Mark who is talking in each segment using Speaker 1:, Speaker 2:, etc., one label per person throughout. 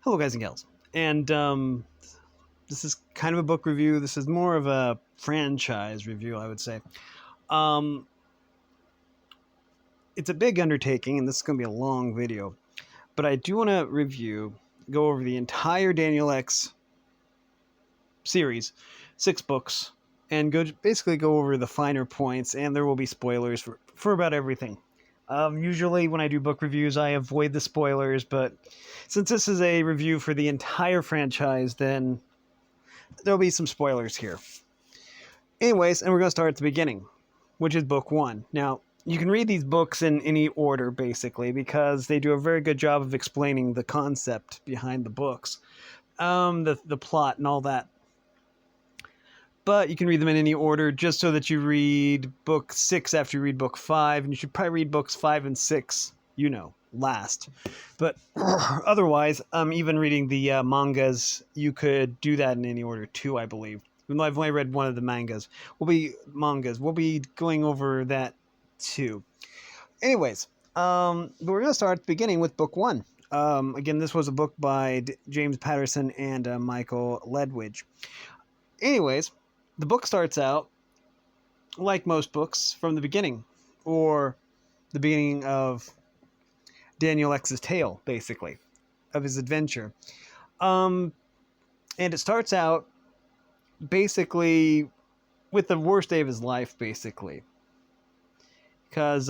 Speaker 1: Hello, guys and gals. And this is kind of a book review. This is more of a franchise review, I would say. Um, it's a big undertaking, and this is going to be a long video. But I do want to go over the entire Daniel X series, 6 books, and basically go over the finer points, and there will be spoilers for about everything. Usually when I do book reviews, I avoid the spoilers, but since this is a review for the entire franchise, then there'll be some spoilers here. Anyways, and we're going to start at the beginning, which is book 1. Now, you can read these books in any order, basically, because they do a very good job of explaining the concept behind the books, the plot and all that. But you can read them in any order just so that you read book 6 after you read book 5, and you should probably read books 5 and 6, last. But otherwise, even reading the mangas, you could do that in any order too, I believe. Even though I've only read one of the mangas. We'll be going over that too. Anyways, but we're going to start at the beginning with book 1. Again, this was a book by James Patterson and Michael Ledwidge. Anyways, the book starts out, like most books, from the beginning, or the beginning of Daniel X's tale, basically, of his adventure. And it starts out, basically, with the worst day of his life, basically. Because,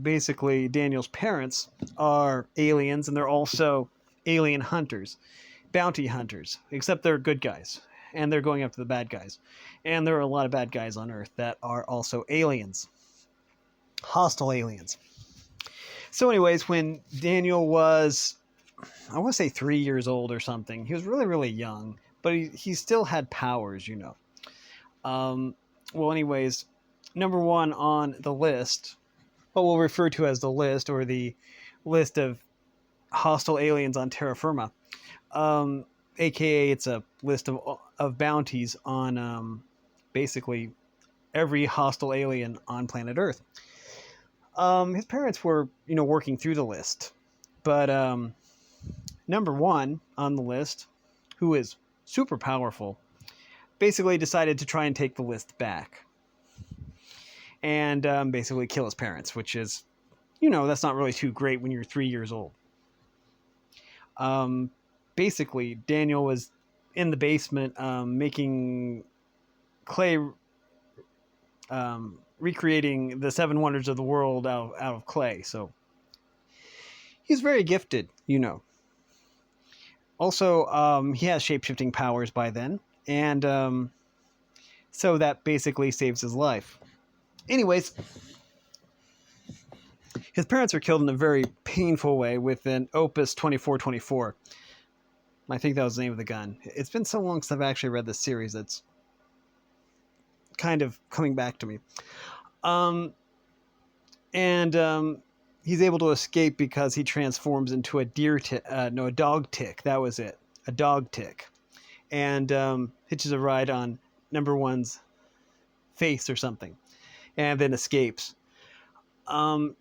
Speaker 1: basically, Daniel's parents are aliens, and they're also alien hunters, bounty hunters, except they're good guys. And they're going after the bad guys. And there are a lot of bad guys on Earth that are also aliens. Hostile aliens. So anyways, when Daniel was, I want to say 3 years old or something, he was really, really young. But he still had powers, Well, anyways, number 1 on the list, what we'll refer to as the list, or the list of hostile aliens on terra firma, aka it's a list of bounties on basically every hostile alien on planet Earth. His parents were, working through the list, but number 1 on the list, who is super powerful, basically decided to try and take the list back and basically kill his parents, which is, that's not really too great when you're 3 years old. Basically, Daniel was in the basement making clay, recreating the 7 wonders of the world out of clay. So he's very gifted, Also, he has shape-shifting powers by then, and so that basically saves his life. Anyways, his parents are killed in a very painful way with an Opus 2424. I think that was the name of the gun. It's been so long since I've actually read this series that's kind of coming back to me. He's able to escape because he transforms into a dog tick. That was it. A dog tick. And hitches a ride on number 1's face or something. And then escapes. About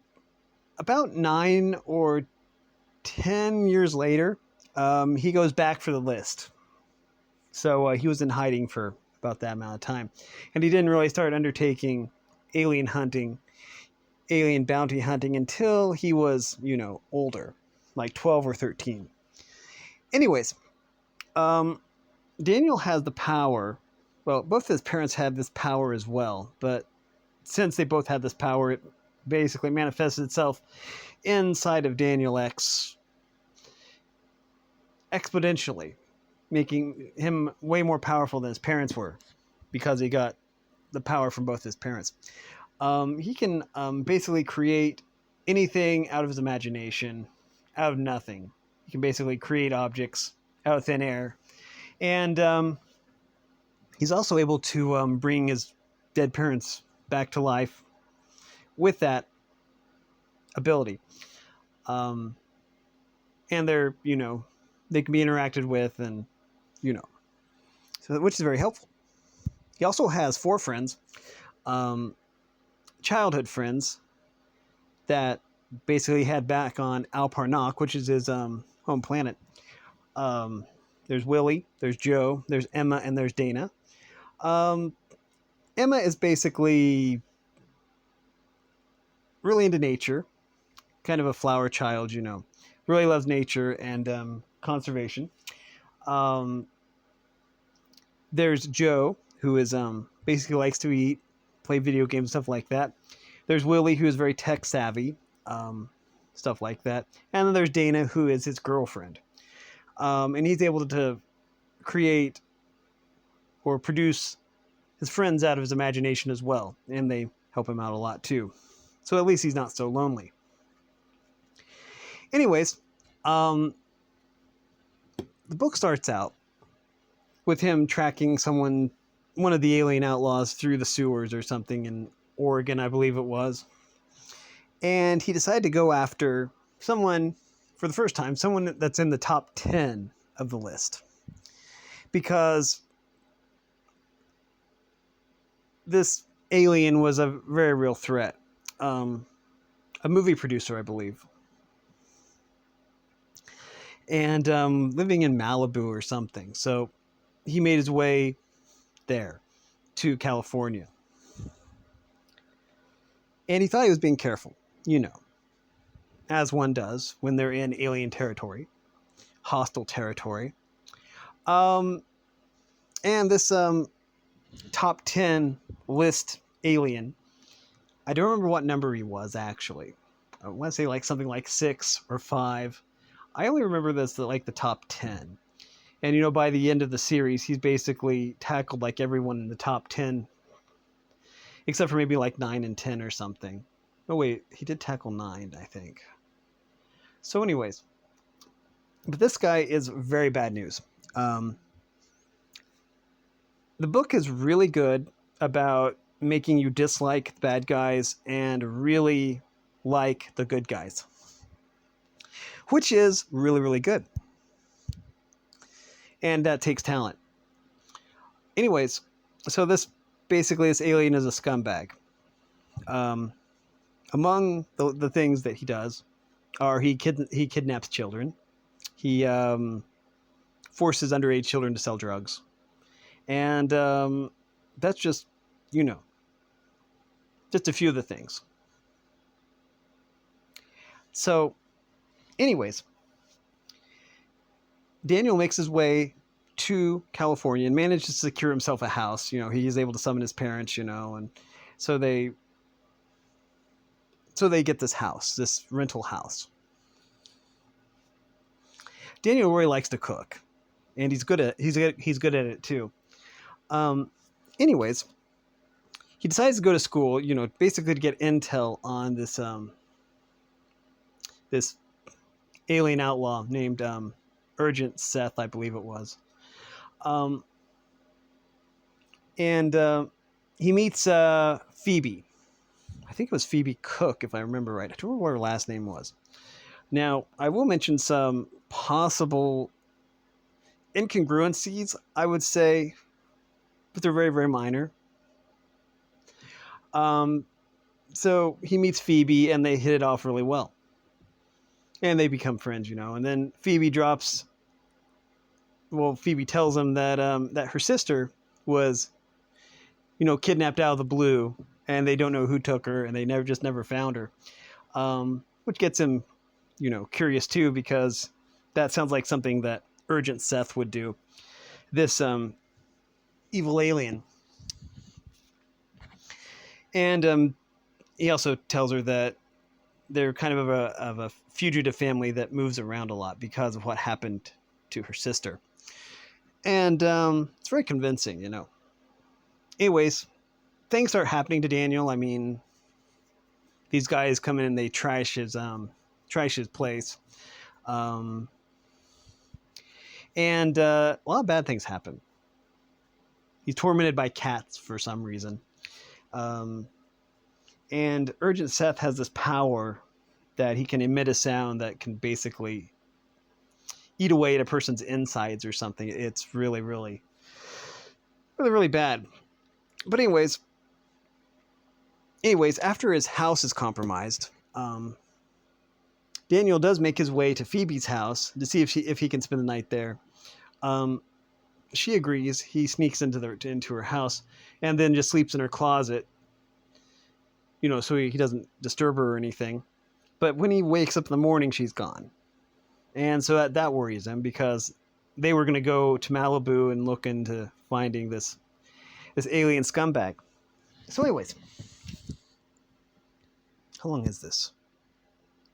Speaker 1: 9 or 10 years later, he goes back for the list. So he was in hiding for about that amount of time. And he didn't really start undertaking alien bounty hunting until he was, older, like 12 or 13. Anyways, Daniel has the power. Well, both his parents had this power as well, but since they both had this power, it basically manifested itself inside of Daniel X exponentially, making him way more powerful than his parents were, because he got the power from both his parents. He can basically create anything out of his imagination, out of nothing. He can basically create objects out of thin air. And he's also able to bring his dead parents back to life with that ability. And they're, they can be interacted with, and, so which is very helpful. He also has 4 friends, childhood friends, that basically had back on Alparnock, which is his home planet. There's Willie, there's Joe, there's Emma, and there's Dana. Um, Emma is basically really into nature, kind of a flower child, really loves nature and conservation. Um, there's Joe, who is basically likes to eat, play video games, stuff like that. There's Willie, who is very tech savvy, stuff like that. And then there's Dana, who is his girlfriend. And he's able to create or produce his friends out of his imagination as well. And they help him out a lot too. So at least he's not so lonely. Anyways, the book starts out with him tracking one of the alien outlaws through the sewers or something in Oregon, I believe it was. And he decided to go after someone, for the first time, someone that's in the top 10 of the list. Because this alien was a very real threat. A movie producer, I believe. And living in Malibu or something. So he made his way there to California. And he thought he was being careful, as one does when they're in alien territory, hostile territory. And this top 10 list alien, I don't remember what number he was actually. I want to say like something like 6 or 5. I only remember this like the top 10. And by the end of the series, he's basically tackled like everyone in the top 10, except for maybe like 9 and 10 or something. Oh wait, he did tackle 9, I think. So anyways, but this guy is very bad news. The book is really good about making you dislike the bad guys and really like the good guys, which is really, really good. And that takes talent. Anyways, so this alien is a scumbag. Among the things that he does are he kidnaps children. He forces underage children to sell drugs. And that's just, just a few of the things. So, anyways, Daniel makes his way to California and manages to secure himself a house. He is able to summon his parents, and so they get this house, this rental house. Daniel really likes to cook, and he's good at it too. Anyways, he decides to go to school, basically to get intel on this this alien outlaw named Urgent Seth, I believe it was. And he meets Phoebe. I think it was Phoebe Cook, if I remember right. I don't remember what her last name was. Now, I will mention some possible incongruencies, I would say, but they're very, very minor. So he meets Phoebe, and they hit it off really well. And they become friends, and then Phoebe tells him that that her sister was, kidnapped out of the blue, and they don't know who took her, and they never found her. Which gets him, curious too, because that sounds like something that Urgent Seth would do. This evil alien. And he also tells her that they're kind of a fugitive family that moves around a lot because of what happened to her sister. And it's very convincing, Anyways, things start happening to Daniel. I mean, these guys come in and they trash his place. And a lot of bad things happen. He's tormented by cats for some reason. And Urgent Seth has this power that he can emit a sound that can basically eat away at a person's insides or something. It's really, really, really, really bad. But anyways, after his house is compromised, Daniel does make his way to Phoebe's house to see if he can spend the night there. Um, she agrees. He sneaks into her house and then just sleeps in her closet, so he doesn't disturb her or anything. But when he wakes up in the morning, she's gone. And so that worries him because they were going to go to Malibu and look into finding this alien scumbag. So anyways, how long is this?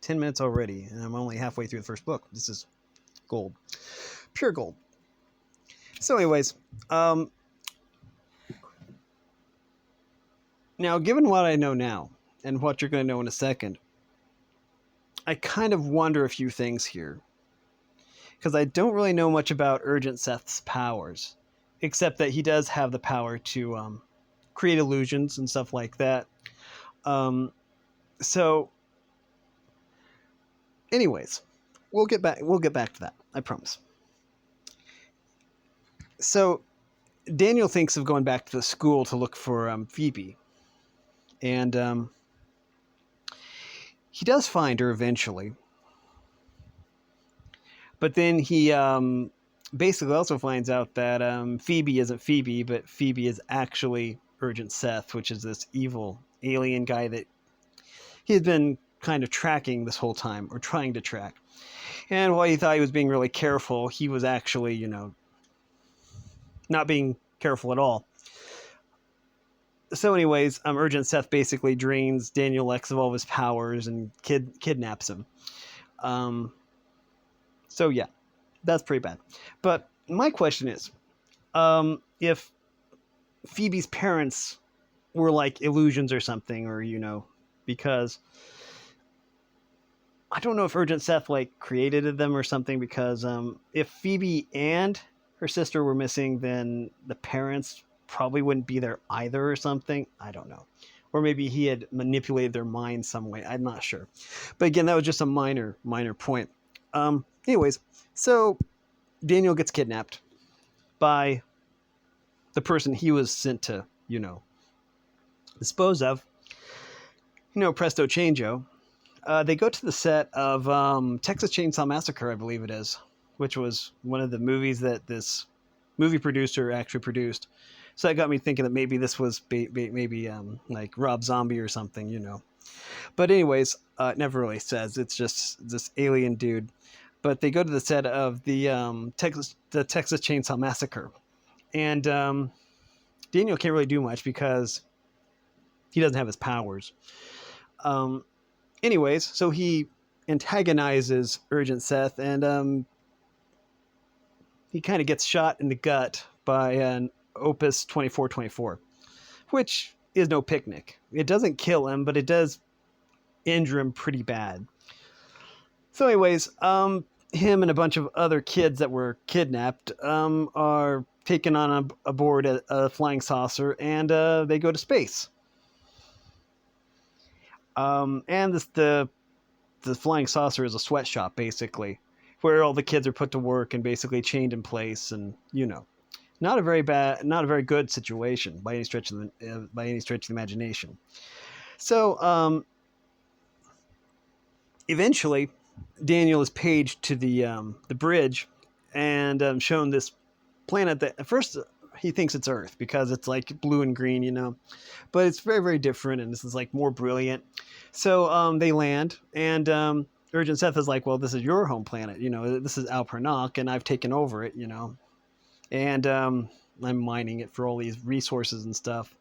Speaker 1: 10 minutes already, and I'm only halfway through the first book. This is gold. Pure gold. So anyways, now given what I know now, and what you're going to know in a second, I kind of wonder a few things here. Because I don't really know much about Urgent Seth's powers, except that he does have the power to create illusions and stuff like that. So, anyways, we'll get back to that. I promise. So, Daniel thinks of going back to the school to look for Phoebe, and he does find her eventually. But then he basically also finds out that Phoebe isn't Phoebe, but Phoebe is actually Urgent Seth, which is this evil alien guy that he had been kind of tracking this whole time, or trying to track. And while he thought he was being really careful, he was actually, not being careful at all. So anyways, Urgent Seth basically drains Daniel Lex of all of his powers and kidnaps him. So yeah, that's pretty bad. But my question is, if Phoebe's parents were like illusions or something, or because I don't know if Urgent Seth like created them or something, because if Phoebe and her sister were missing, then the parents probably wouldn't be there either or something. I don't know. Or maybe he had manipulated their minds some way. I'm not sure. But again, that was just a minor point. Anyways, so Daniel gets kidnapped by the person he was sent to, dispose of. Presto chango. They go to the set of Texas Chainsaw Massacre, I believe it is, which was one of the movies that this movie producer actually produced. So that got me thinking that maybe this was maybe like Rob Zombie or something, But anyways, it never really says. It's just this alien dude. But they go to the set of the Texas Chainsaw Massacre, and Daniel can't really do much because he doesn't have his powers. Anyways, so he antagonizes Urgent Seth, and he kind of gets shot in the gut by an Opus 2424, which is no picnic. It doesn't kill him, but it does injure him pretty bad. So anyways, him and a bunch of other kids that were kidnapped are taken on aboard a flying saucer, and they go to space. And the flying saucer is a sweatshop, basically, where all the kids are put to work and basically chained in place, and not a very good situation by any stretch of the imagination. So eventually, Daniel is paged to the bridge and shown this planet that at first he thinks it's Earth because it's like blue and green, but it's very, very different, and this is like more brilliant. So they land, and Urgent Seth is like, well, this is your home planet, this is Alpernock, and I've taken over it, and I'm mining it for all these resources and stuff.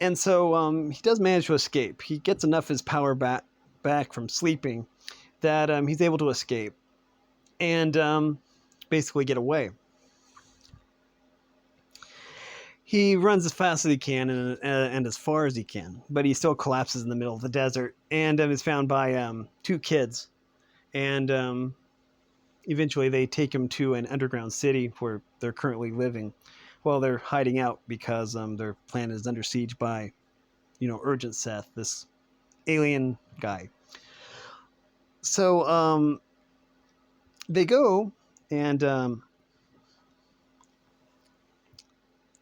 Speaker 1: And so he does manage to escape. He gets enough of his power back from sleeping that he's able to escape and basically get away. He runs as fast as he can and as far as he can, but he still collapses in the middle of the desert and is found by two kids. And eventually they take him to an underground city where they're currently living while they're hiding out because their planet is under siege by, Urgent Seth, this alien guy. So they go and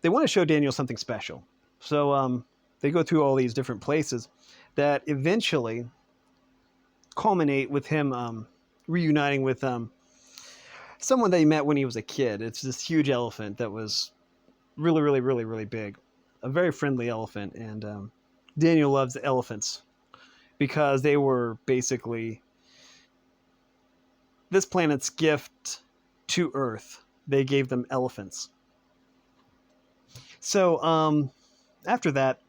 Speaker 1: they want to show Daniel something special. So they go through all these different places that eventually culminate with him reuniting with someone that he met when he was a kid. It's this huge elephant that was really, really, really, really big, a very friendly elephant, and Daniel loves elephants because they were basically this planet's gift to Earth. They gave them elephants. So after that,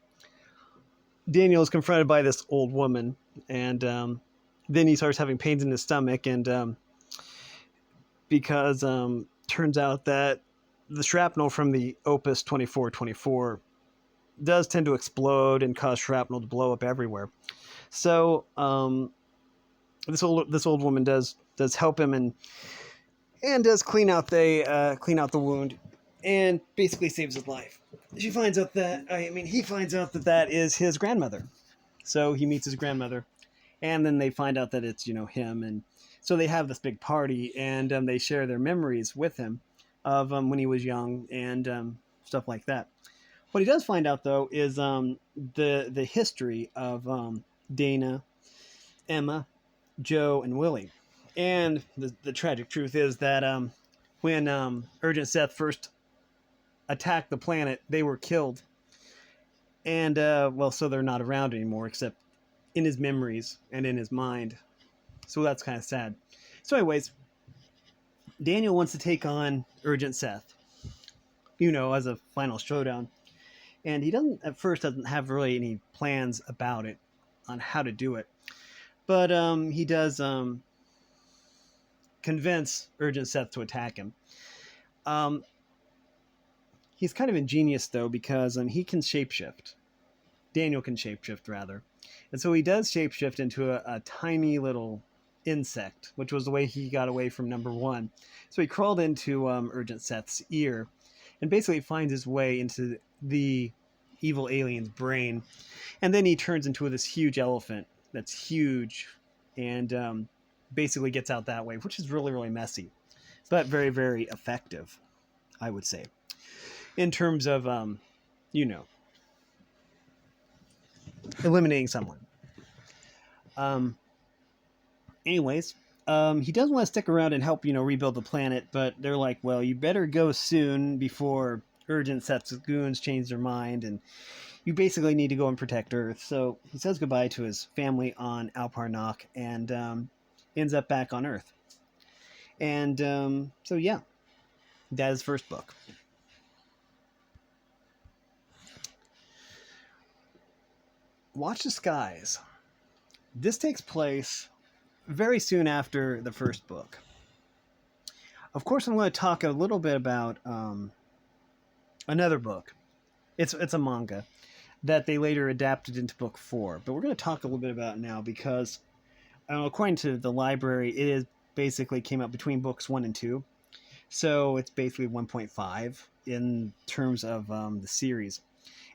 Speaker 1: Daniel is confronted by this old woman, and then he starts having pains in his stomach, and because turns out that the shrapnel from the Opus 2424 does tend to explode and cause shrapnel to blow up everywhere. So this old woman does help him and does clean out the wound and basically saves his life. He finds out that is his grandmother. So he meets his grandmother, and then they find out that it's him, and so they have this big party, and they share their memories with him of when he was young and stuff like that. What he does find out though is the history of Dana, Emma, Joe, and Willie, and the tragic truth is that when Urgent Seth first attacked the planet, they were killed, and so they're not around anymore except in his memories and in his mind. So that's kind of sad. So anyways, Daniel wants to take on Urgent Seth, as a final showdown. And he doesn't have really any plans about it, on how to do it. But he does convince Urgent Seth to attack him. He's kind of ingenious, though, because he can shapeshift. Daniel can shapeshift, rather. And so he does shapeshift into a tiny little insect, which was the way he got away from number one. So he crawled into Urgent Seth's ear and basically finds his way into the evil alien's brain. And then he turns into this huge elephant that's huge and basically gets out that way, which is really, really messy, but very, very effective, I would say, in terms of, eliminating someone. Anyways, he does want to stick around and help, rebuild the planet, but they're like, well, you better go soon before Urgent Seth's goons change their mind, and you basically need to go and protect Earth. So he says goodbye to his family on Alparnock and ends up back on Earth. And so yeah, that is first book. Watch the Skies. This takes place very soon after the first book. Of course, I'm going to talk a little bit about another book. It's a manga that they later adapted into book 4. But we're going to talk a little bit about it now because, according to the library, it is basically came out between books 1 and 2. So it's basically 1.5 in terms of the series.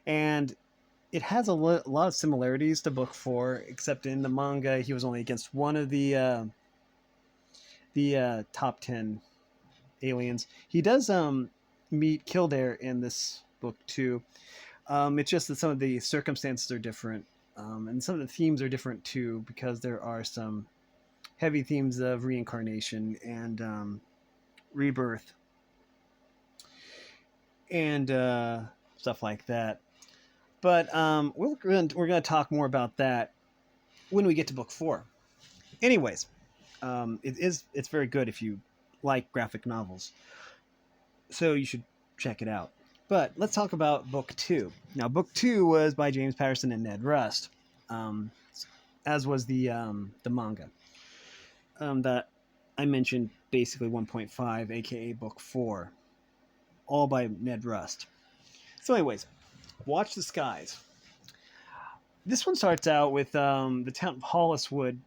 Speaker 1: And it has a lot of similarities to book 4, except in the manga, he was only against one of the top 10 aliens. He does meet Kildare in this book too. It's just that some of the circumstances are different, and some of the themes are different too, because there are some heavy themes of reincarnation and rebirth and stuff like that. But we're going to talk more about that when we get to book 4. Anyways, it's very good if you like graphic novels, so you should check it out. But let's talk about book 2. Now, book 2 was by James Patterson and Ned Rust, as was the manga that I mentioned, basically 1.5, aka book 4, all by Ned Rust. So anyways, Watch the Skies. This one starts out with the town of Holliswood.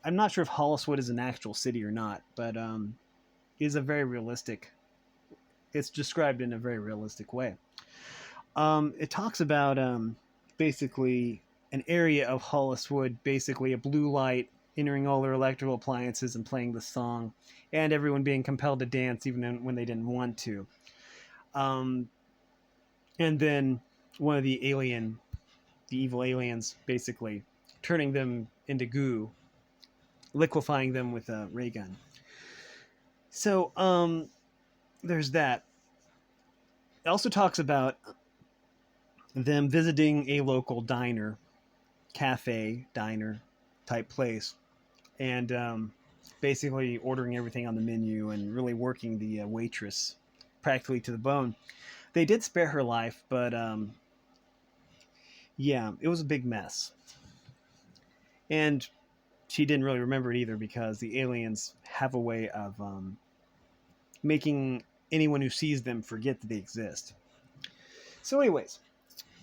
Speaker 1: I'm not sure if Holliswood is an actual city or not, but is a very realistic. It's described in a very realistic way. It talks about basically an area of Holliswood, basically a blue light entering all their electrical appliances and playing the song, and everyone being compelled to dance even when they didn't want to. And then one of the evil aliens, basically turning them into goo liquefying them with a ray gun. So there's that. It also talks about them visiting a local diner type place, and basically ordering everything on the menu and really working the waitress practically to the bone. They did spare her life, but yeah, it was a big mess. And she didn't really remember it either because the aliens have a way of making anyone who sees them forget that they exist. So, anyways,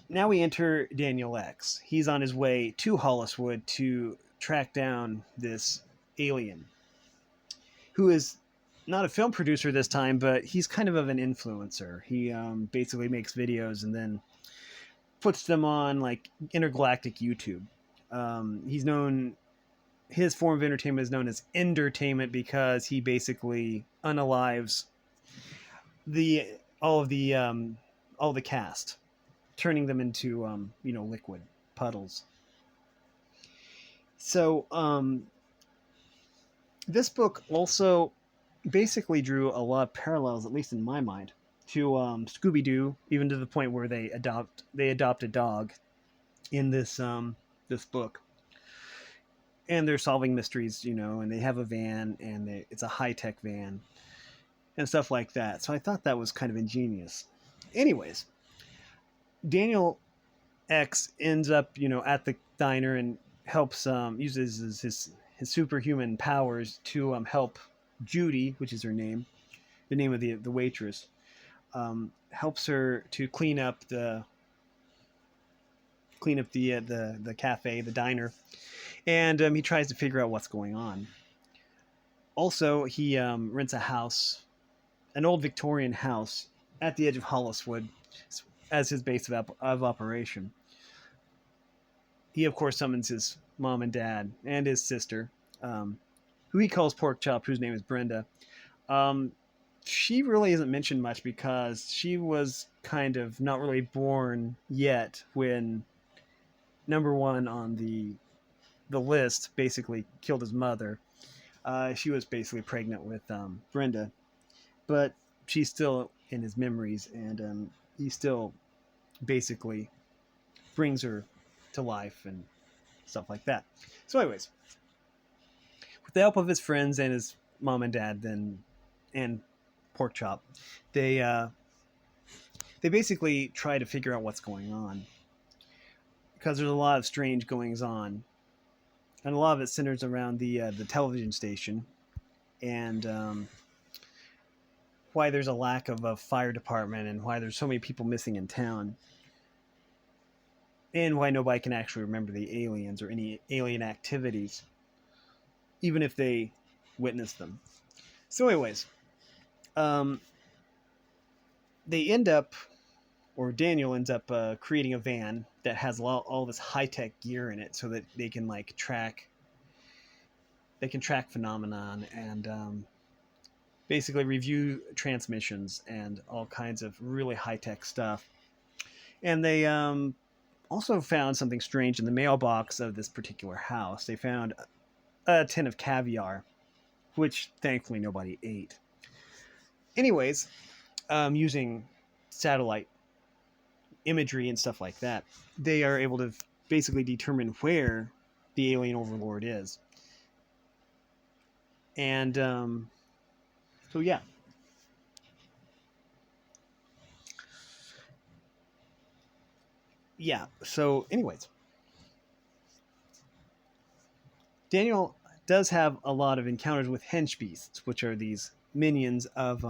Speaker 1: now we enter Daniel X. He's on his way to Holliswood to track down this alien who is not a film producer this time, but he's kind of an influencer. He basically makes videos and then puts them on like intergalactic YouTube. He's known, his form of entertainment is known as entertainment because he basically unalives the all the cast, turning them into liquid puddles. So this book also basically drew a lot of parallels, at least in my mind, to Scooby Doo, even to the point where they adopt a dog in this this book, and they're solving mysteries, and they have a van, and it's a high tech van, and stuff like that. So I thought that was kind of ingenious. Anyways, Daniel X ends up, at the diner and helps uses his superhuman powers to help Judy, which is her name, the name of the waitress, helps her to clean up the cafe, the diner, and he tries to figure out what's going on. Also, he rents a house, an old Victorian house at the edge of Holliswood, as his base of operation. He, of course, summons his mom and dad and his sister, who he calls Pork Chop, whose name is Brenda. She really isn't mentioned much because she was kind of not really born yet when number one on the list basically killed his mother. She was basically pregnant with Brenda, but she's still in his memories, and he still basically brings her to life and stuff like that. So, anyways, with the help of his friends and his mom and dad, and Pork Chop, they basically try to figure out what's going on because there's a lot of strange goings on, and a lot of it centers around the television station, and why there's a lack of a fire department, and why there's so many people missing in town, and why nobody can actually remember the aliens or any alien activities, even if they witness them. So, anyways, they end up, or Daniel ends up creating a van that has all this high-tech gear in it, so that they can track phenomenon and basically review transmissions and all kinds of really high-tech stuff. And they also found something strange in the mailbox of this particular house. They found a tin of caviar, which thankfully nobody ate. Anyways, using satellite imagery and stuff like that, they are able to basically determine where the alien overlord is. And so, yeah. Yeah, so anyways, Daniel does have a lot of encounters with hench beasts, which are these minions of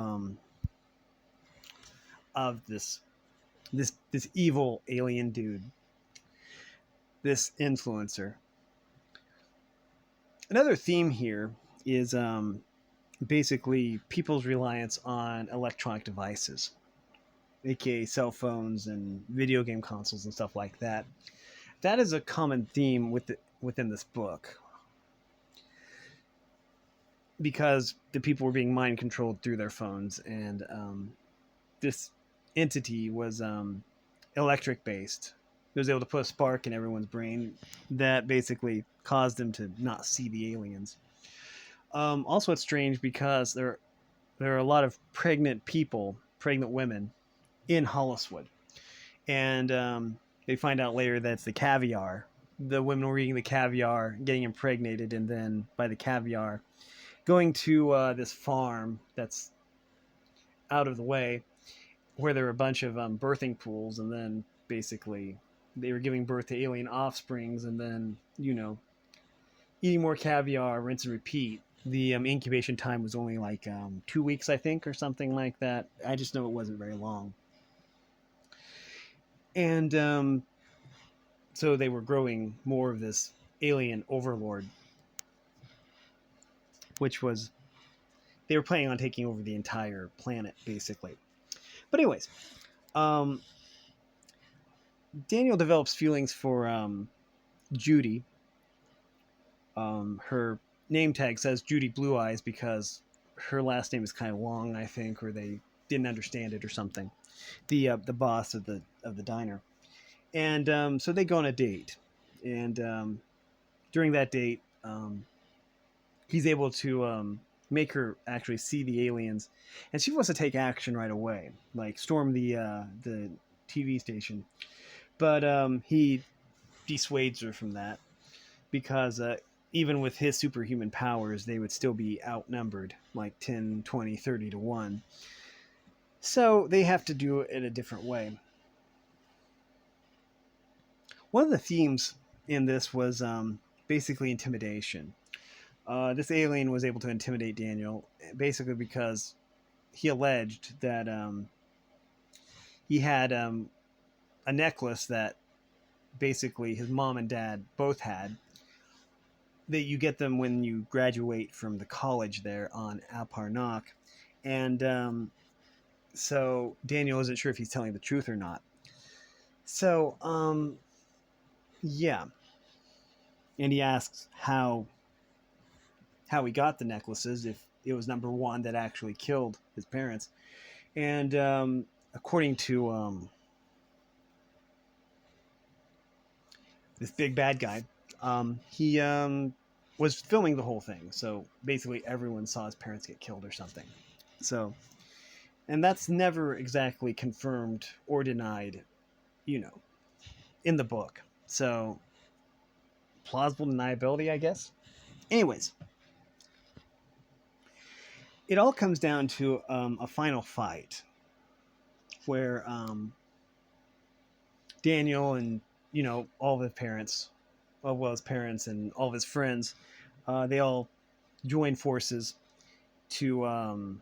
Speaker 1: this evil alien dude, this influencer. Another theme here is basically people's reliance on electronic devices, aka cell phones and video game consoles and stuff like that. That is a common theme within this book, because the people were being mind controlled through their phones, and this entity was electric based. It was able to put a spark in everyone's brain that basically caused them to not see the aliens. Also, it's strange because there are a lot of pregnant women in Holliswood, and they find out later that it's the caviar. The women were eating the caviar, getting impregnated, and then by the caviar, going to this farm that's out of the way, where there were a bunch of birthing pools, and then basically they were giving birth to alien offsprings, and then eating more caviar, rinse and repeat. The incubation time was only like 2 weeks, I think, or something like that. I just know it wasn't very long. And so they were growing more of this alien overlord, which was they were planning on taking over the entire planet, basically. But anyways, um, Daniel develops feelings for Judy. Her name tag says Judy Blue Eyes because her last name is kind of long, I think, or they didn't understand it or something. The boss of the diner, and so they go on a date, and during that date, he's able to make her actually see the aliens, and she wants to take action right away, like storm the TV station, but he dissuades her from that because even with his superhuman powers, they would still be outnumbered like 10, 20, 30 to 1. So they have to do it in a different way. One of the themes in this was basically intimidation. This alien was able to intimidate Daniel basically because he alleged that he had a necklace that basically his mom and dad both had, that you get them when you graduate from the college there on Alparnock. And so Daniel isn't sure if he's telling the truth or not. So, yeah. And he asks how he got the necklaces, if it was number one that actually killed his parents. And according to this big bad guy, he was filming the whole thing. So basically everyone saw his parents get killed or something. So, and that's never exactly confirmed or denied, in the book. So, plausible deniability, I guess. Anyways, it all comes down to a final fight where Daniel and all of his parents, well, his parents and all of his friends, they all join forces to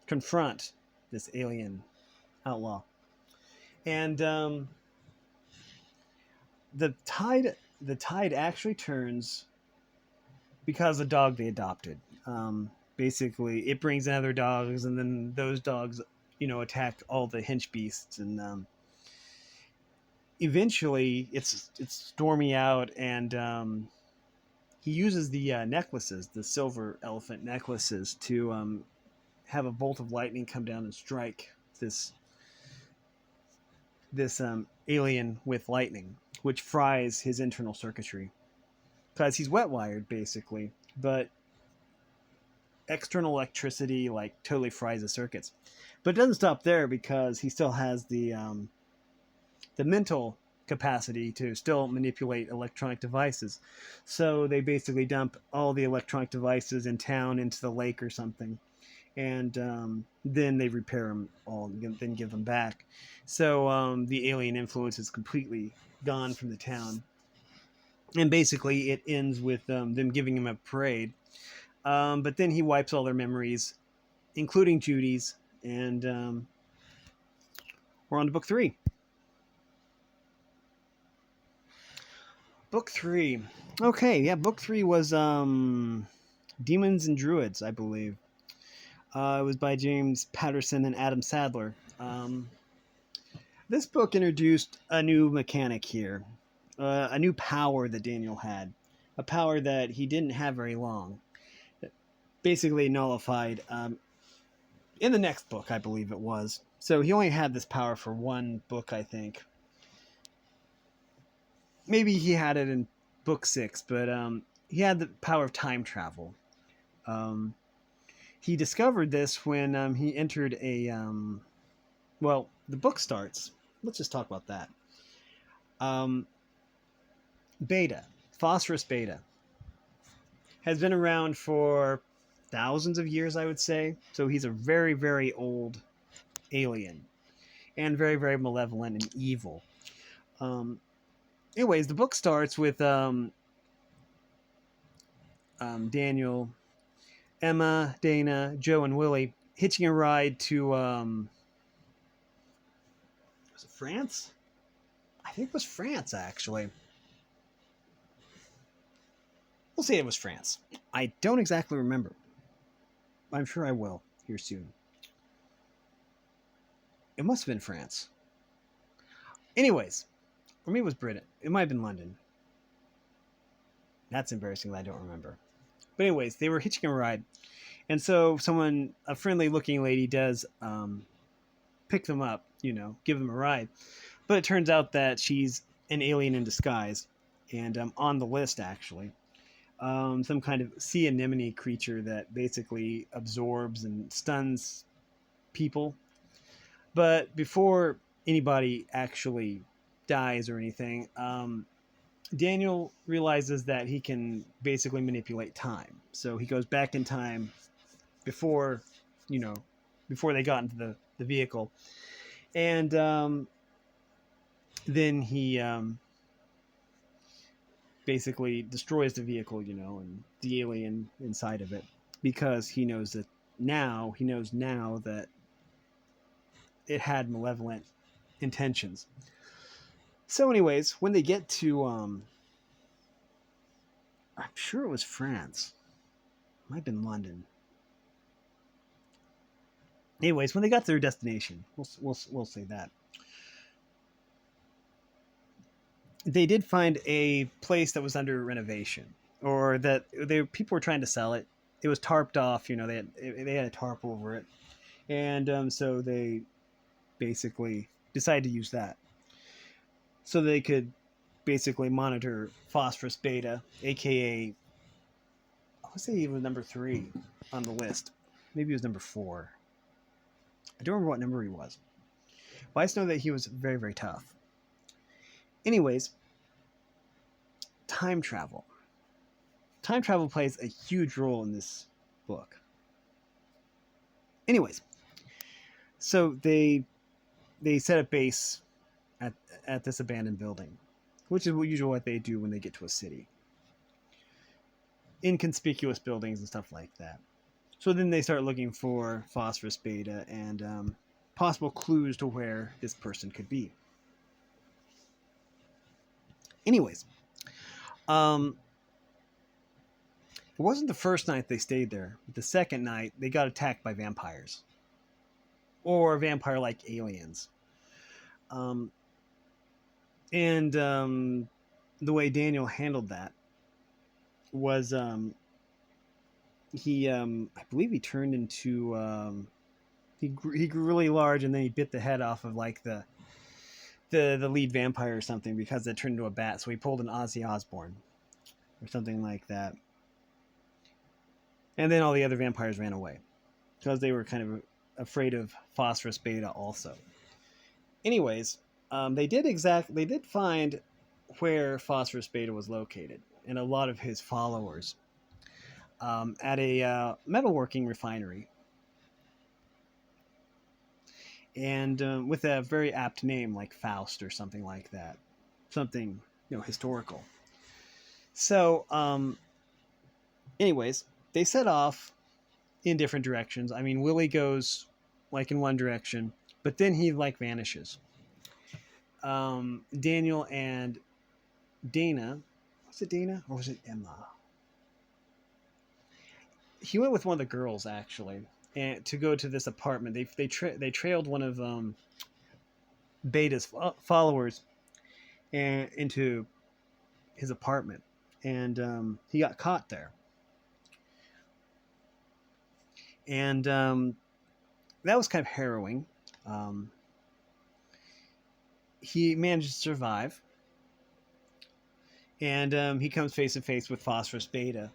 Speaker 1: confront this alien outlaw, and the tide actually turns because the dog they adopted. Basically, it brings in other dogs, and then those dogs, attack all the hench beasts, and eventually it's Stormy out, and he uses the necklaces, the silver elephant necklaces, to have a bolt of lightning come down and strike this alien with lightning, which fries his internal circuitry because he's wet wired basically, but external electricity like totally fries the circuits. But it doesn't stop there because he still has the mental capacity to still manipulate electronic devices. So they basically dump all the electronic devices in town into the lake or something, and then they repair them all and then give them back. So the alien influence is completely gone from the town, and basically it ends with them giving him a parade. But then he wipes all their memories, including Judy's, and we're on to book 3. Book 3. Okay, yeah, book 3 was Demons and Druids, I believe. It was by James Patterson and Adam Sadler. This book introduced a new mechanic here, a new power that Daniel had, a power that he didn't have very long. Basically nullified in the next book, I believe it was. So he only had this power for one book, I think. Maybe he had it in book 6, but he had the power of time travel. He discovered this when he entered a well, the book starts. Let's just talk about that. Um, beta, phosphorus beta, has been around for thousands of years, I would say. So he's a very, very old alien and very, very malevolent and evil. Um, anyways, the book starts with Daniel, Emma, Dana, Joe, and Willie hitching a ride to was it France? I think it was France, actually. We'll say it was France. I don't exactly remember. I'm sure I will here soon. It must have been France. Anyways, or maybe it was Britain. It might have been London. That's embarrassing that I don't remember. But anyways, they were hitching a ride, and so a friendly looking lady, does pick them up. Give them a ride. But it turns out that she's an alien in disguise, and on the list actually. Some kind of sea anemone creature that basically absorbs and stuns people. But before anybody actually dies or anything, Daniel realizes that he can basically manipulate time. So he goes back in time before, you know, before they got into the vehicle. And then he basically destroys the vehicle, and the alien inside of it, because he knows now that it had malevolent intentions. So anyways, when they get to I'm sure it was France. Might have been London. Anyways, when they got to their destination, we'll say that they did find a place that was under renovation, or that people were trying to sell it. It was tarped off. They had a tarp over it, and so they basically decided to use that, so they could basically monitor phosphorus beta, aka I would say he was number 3 on the list. Maybe he was number 4. I don't remember what number he was. But I just know that he was very, very tough. Anyways, time travel. Time travel plays a huge role in this book. Anyways, so they set up base at this abandoned building, which is usually what they do when they get to a city. Inconspicuous buildings and stuff like that. So then they start looking for phosphorus beta and possible clues to where this person could be. Anyways, it wasn't the first night they stayed there. But the second night, they got attacked by vampires. Or vampire-like aliens. And the way Daniel handled that was I believe he turned into he grew really large, and then he bit the head off of like the lead vampire or something, because it turned into a bat. So he pulled an Ozzy Osbourne or something like that. And then all the other vampires ran away because they were kind of afraid of phosphorus beta also. Anyways, they did find where phosphorus beta was located, and a lot of his followers, at a metalworking refinery, and with a very apt name like Faust or something like that, something historical. So, anyways, they set off in different directions. I mean, Willie goes like in one direction, but then he like vanishes. Daniel and Dana, was it Dana or was it Emma? He went with one of the girls actually, and to go to this apartment. They trailed one of Beta's followers and into his apartment, and he got caught there. And that was kind of harrowing. He managed to survive, and he comes face to face with phosphorus beta.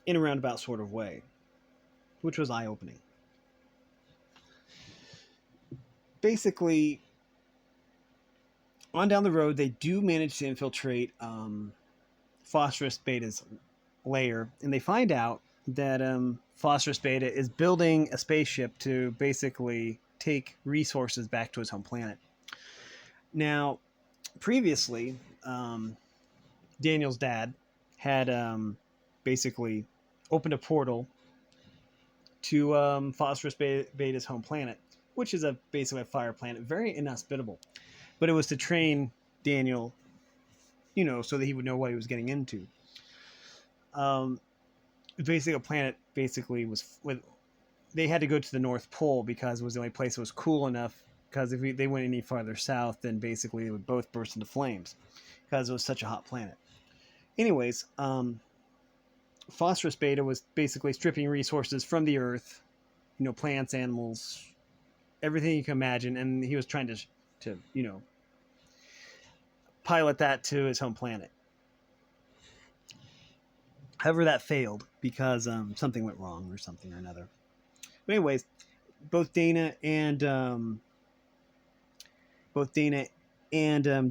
Speaker 1: in a roundabout sort of way, which was eye-opening. Basically, on down the road, they do manage to infiltrate Phosphorus Beta's layer, and they find out that Phosphorus Beta is building a spaceship to basically take resources back to his home planet. Now, previously, Daniel's dad had basically opened a portal to Phosphorus Beta's home planet, which is basically a fire planet, very inhospitable. But it was to train Daniel, so that he would know what he was getting into. Basically, a planet basically was they had to go to the North Pole because it was the only place that was cool enough. Because if they went any farther south, then basically they would both burst into flames because it was such a hot planet. Anyways, Phosphorus Beta was basically stripping resources from the Earth, plants, animals, everything you can imagine, and he was trying to pilot that to his home planet. However, that failed because something went wrong or something or another. But anyways, both Dana and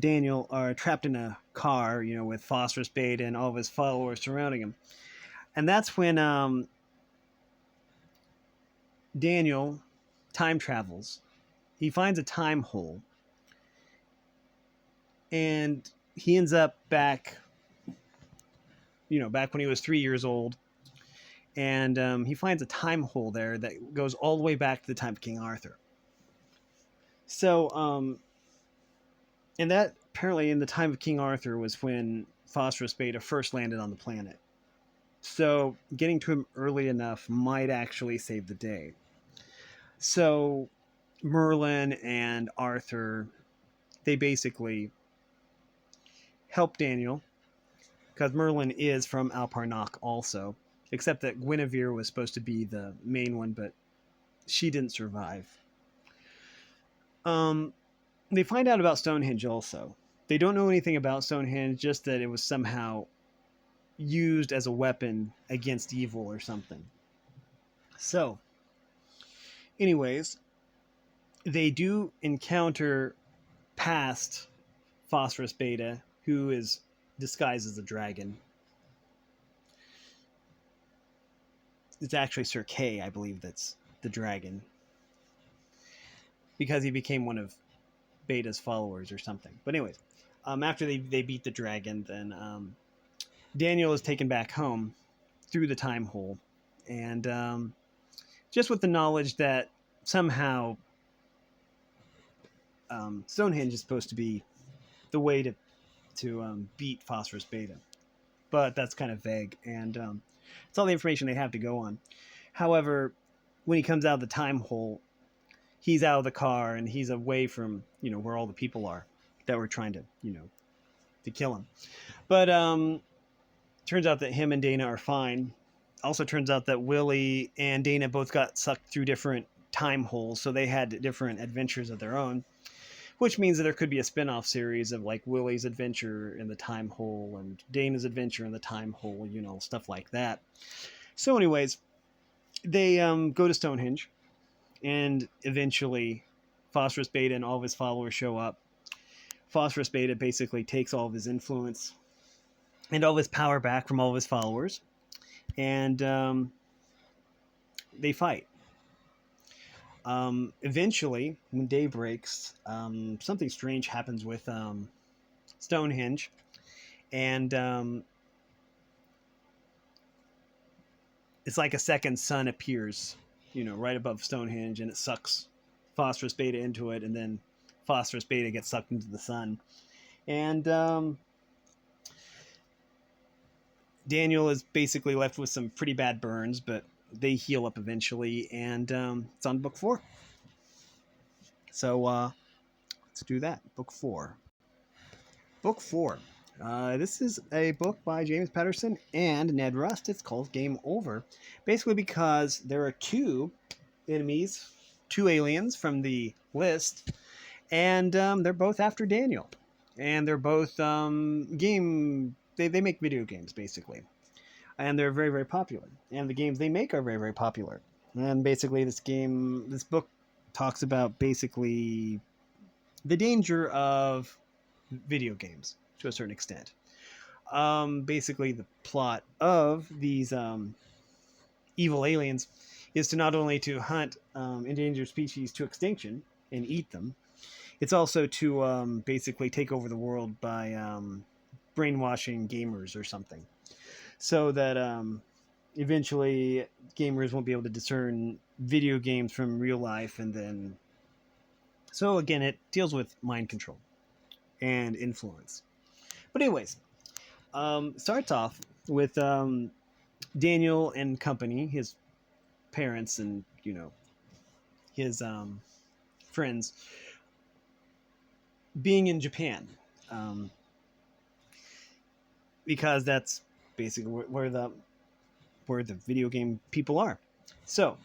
Speaker 1: Daniel are trapped in a car, with Phosphorus Beta and all of his followers surrounding him. And that's when Daniel time travels. He finds a time hole. And he ends up back when he was 3 years old. And he finds a time hole there that goes all the way back to the time of King Arthur. So, and that apparently in the time of King Arthur was when Phosphorus Beta first landed on the planet. So getting to him early enough might actually save the day. So Merlin and Arthur, they basically help Daniel, because Merlin is from Alparnock also, except that Guinevere was supposed to be the main one, but she didn't survive. They find out about Stonehenge also. They don't know anything about Stonehenge, just that it was somehow used as a weapon against evil or something. So, anyways, they do encounter past Phosphorus Beta, who is disguised as a dragon. It's actually Sir Kay, I believe, that's the dragon, because he became one of Beta's followers or something. But anyways, after they beat the dragon, then Daniel is taken back home through the time hole, and just with the knowledge that somehow Stonehenge is supposed to be the way to beat Phosphorus Beta, but that's kind of vague, and it's all the information they have to go on. However, when he comes out of the time hole, he's out of the car and he's away from where all the people are that were trying to to kill him. But turns out that him and Dana are fine. Also turns out that Willie and Dana both got sucked through different time holes, so they had different adventures of their own, which means that there could be a spin-off series of like Willie's adventure in the time hole and Dana's adventure in the time hole, stuff like that. So anyways, they go to Stonehenge, and eventually Phosphorus Beta and all of his followers show up. Phosphorus Beta basically takes all of his influence and all of his power back from all of his followers, and they fight. Eventually, when day breaks, something strange happens with Stonehenge, and it's like a second sun appears, right above Stonehenge, and it sucks Phosphorus Beta into it, and then Phosphorus Beta gets sucked into the sun. And Daniel is basically left with some pretty bad burns, but they heal up eventually, and it's on book 4. So let's do that. Book 4. Book 4. This is a book by James Patterson and Ned Rust. It's called Game Over. Basically because there are 2 enemies, 2 aliens from the list, and they're both after Daniel. And they're both they make video games, basically. and they're very, very popular. And the games they make are very, very popular. And basically, this book talks about basically the danger of video games to a certain extent. Basically, the plot of these evil aliens is to not only to hunt endangered species to extinction and eat them, it's also to basically take over the world by brainwashing gamers or something, so that eventually gamers won't be able to discern video games from real life, and then so again it deals with mind control and influence. But anyways, starts off with Daniel and company, his parents, and his friends being in Japan, um, because that's basically where the video game people are. So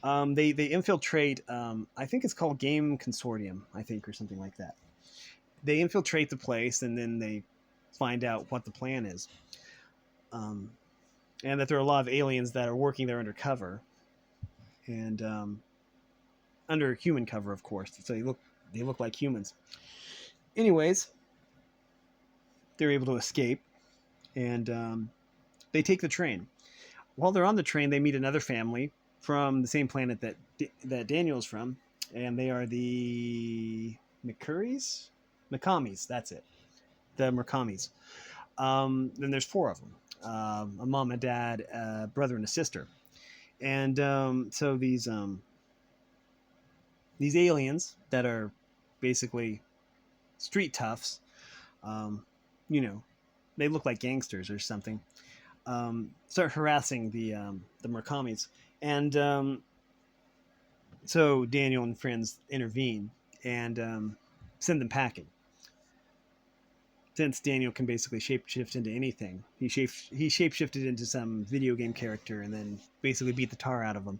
Speaker 1: they infiltrate. I think it's called Game Consortium, I think, or something like that. They infiltrate the place, and then they find out what the plan is, and that there are a lot of aliens that are working there undercover, and under human cover, of course. So they look like humans. Anyways, they're able to escape, and they take the train. While they're on the train, they meet another family from the same planet that Daniel's from, and they are the Makamis. That's it, the Makamis. Then there's four of them: a mom, a dad, a brother, and a sister. And so these aliens that are basically street toughs, um, you know, they look like gangsters or something. Start harassing the Murakamis, and so Daniel and friends intervene and send them packing. Since Daniel can basically shapeshift into anything, he shapeshifted into some video game character and then basically beat the tar out of them.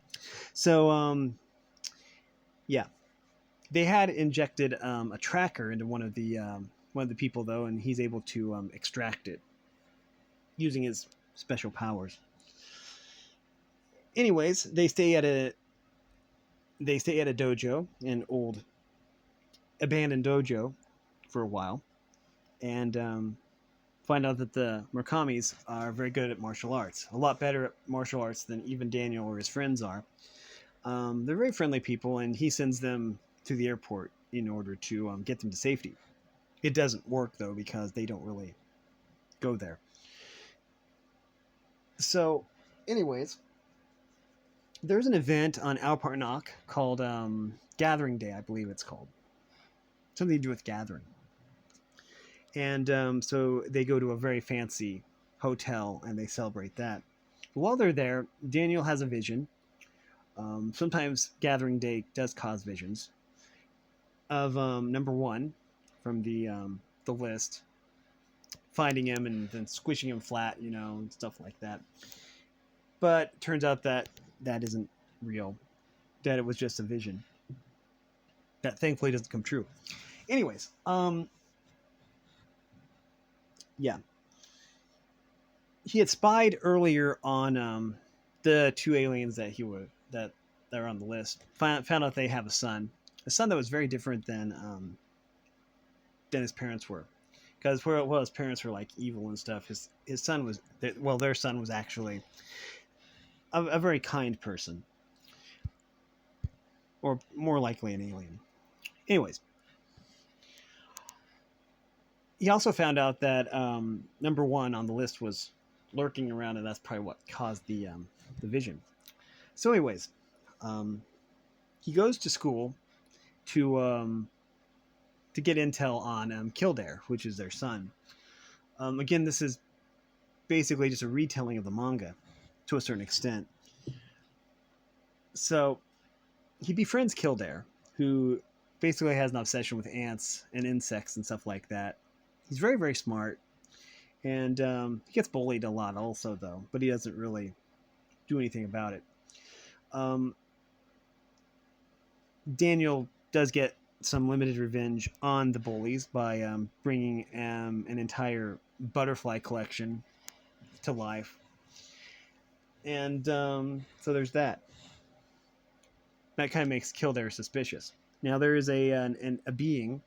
Speaker 1: So yeah, they had injected a tracker into one of the people though, and he's able to extract it using his special powers. Anyways, they stay at a dojo, an old abandoned dojo, for a while, and find out that the Murakamis are very good at martial arts, a lot better at martial arts than even Daniel or his friends are. They're very friendly people, and he sends them to the airport in order to get them to safety. It doesn't work though, because they don't really go there. So, anyways, there's an event on Alparnock called Gathering Day, I believe it's called. Something to do with gathering. And so they go to a very fancy hotel and they celebrate that. While they're there, Daniel has a vision. Sometimes Gathering Day does cause visions of number one from the list, finding him and then squishing him flat, and stuff like that. But turns out that isn't real, that it was just a vision that thankfully doesn't come true. Anyways, yeah, he had spied earlier on the two aliens that are on the list. Found out they have a son that was very different than his parents were, because his parents were like evil and stuff. His son was their son was actually a very kind person, or more likely an alien. Anyways, he also found out that number one on the list was lurking around, and that's probably what caused the vision. So, anyways, he goes to school to get intel on Kildare, which is their son. Again, this is basically just a retelling of the manga to a certain extent. So he befriends Kildare, who basically has an obsession with ants and insects and stuff like that. He's very, very smart, and he gets bullied a lot also, though, but he doesn't really do anything about it. Daniel does get some limited revenge on the bullies by bringing an entire butterfly collection to life. And so there's that. That kind of makes Kildare suspicious. Now there is a being,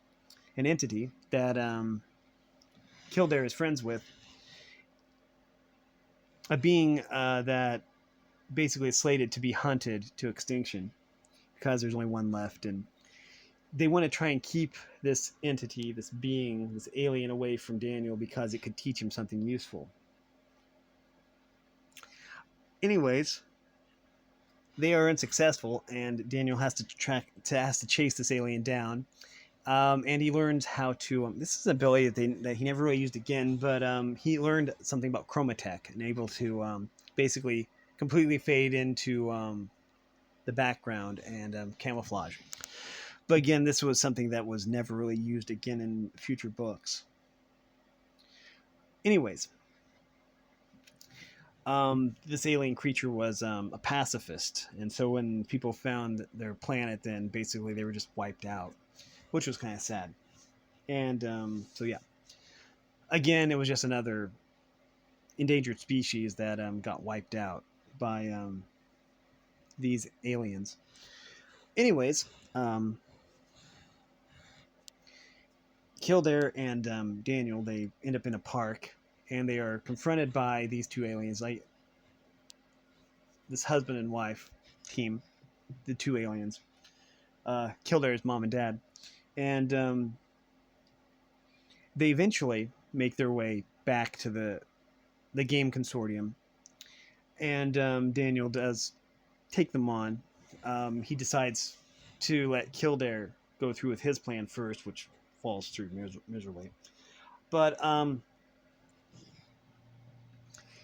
Speaker 1: an entity that Kildare is friends with, a being that basically is slated to be hunted to extinction because there's only one left, and they want to try and keep this entity, this being, this alien away from Daniel because it could teach him something useful. Anyways, they are unsuccessful, and Daniel has to chase this alien down. And he learns how to. This is an ability that he never really used again, but he learned something about chromatech and able to basically completely fade into the background and camouflage. But again, this was something that was never really used again in future books. Anyways, this alien creature was a pacifist, and so when people found their planet, then basically they were just wiped out, which was kind of sad. And so yeah, again, it was just another endangered species that got wiped out by these aliens. Anyways, Kildare and Daniel, they end up in a park, and they are confronted by these two aliens, like this husband and wife team, the two aliens, Kildare's mom and dad, and they eventually make their way back to the game consortium, and Daniel does take them on. He decides to let Kildare go through with his plan first, which falls through miserably. But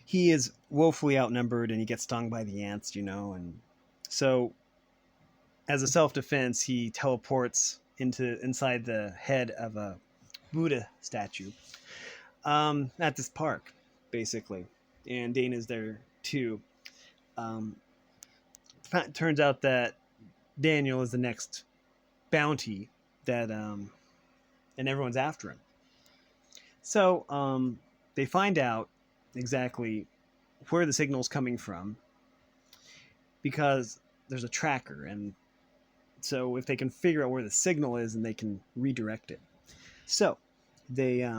Speaker 1: he is woefully outnumbered, and he gets stung by the ants, and so as a self-defense, he teleports inside the head of a Buddha statue at this park, basically, and Dana's there too. Turns out that Daniel is the next bounty that and everyone's after him. So they find out exactly where the signal's coming from because there's a tracker, and so if they can figure out where the signal is, then they can redirect it. So they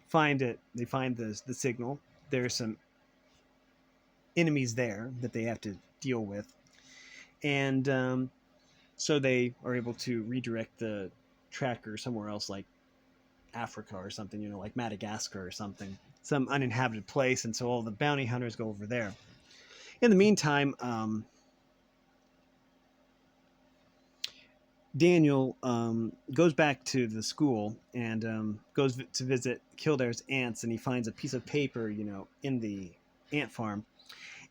Speaker 1: find it. They find the signal. There's some enemies there that they have to deal with, and so they are able to redirect the tracker somewhere else, like Africa or something, like Madagascar or something, some uninhabited place, and so all the bounty hunters go over there. In the meantime, Daniel goes back to the school and goes to visit Kildare's aunts, and he finds a piece of paper, in the ant farm,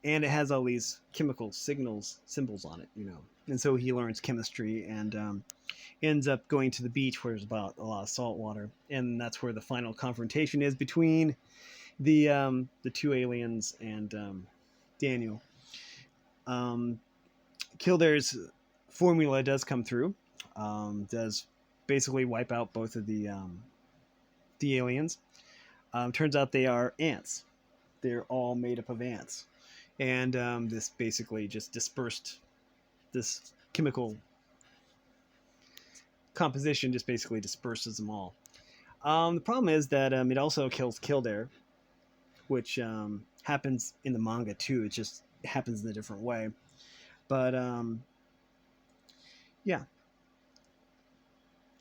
Speaker 1: and it has all these chemical symbols on it, and so he learns chemistry and ends up going to the beach where there's about a lot of salt water, and that's where the final confrontation is between the two aliens and Daniel. Kildare's formula does come through. Does basically wipe out both of the aliens. Turns out they are ants. They're all made up of ants, and this basically just dispersed. This chemical composition just basically disperses them all. The problem is that it also kills Kildare, which happens in the manga too. It just happens in a different way. But yeah,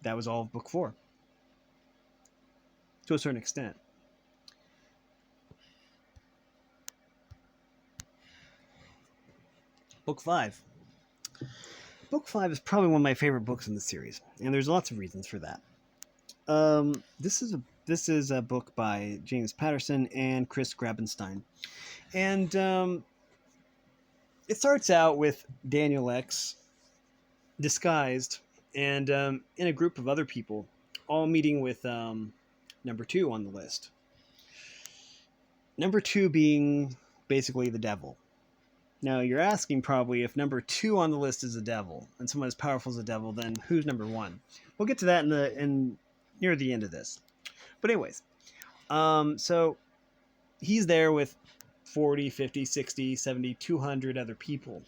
Speaker 1: that was all of book 4 to a certain extent. Book 5. Book 5 is probably one of my favorite books in the series, and there's lots of reasons for that. This is a book by James Patterson and Chris Grabenstein, and it starts out with Daniel X disguised and in a group of other people, all meeting with number 2 on the list. Number 2 being basically the devil. Now, you're asking probably, if number 2 on the list is the devil, and someone as powerful as the devil, then who's number 1? We'll get to that in near the end of this. But anyways, so he's there with 40, 50, 60, 70, 200 other people.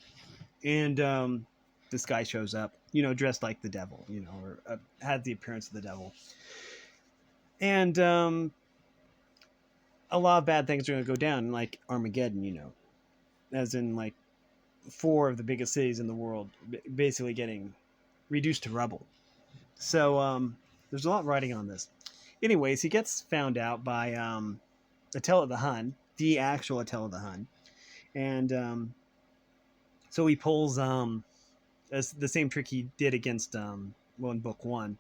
Speaker 1: And this guy shows up, dressed like the devil, or had the appearance of the devil. And a lot of bad things are going to go down, like Armageddon, as in like 4 of the biggest cities in the world basically getting reduced to rubble. So there's a lot riding on this. Anyways, he gets found out by Attila the Hun, the actual Attila the Hun. And so he pulls the same trick he did against in book 1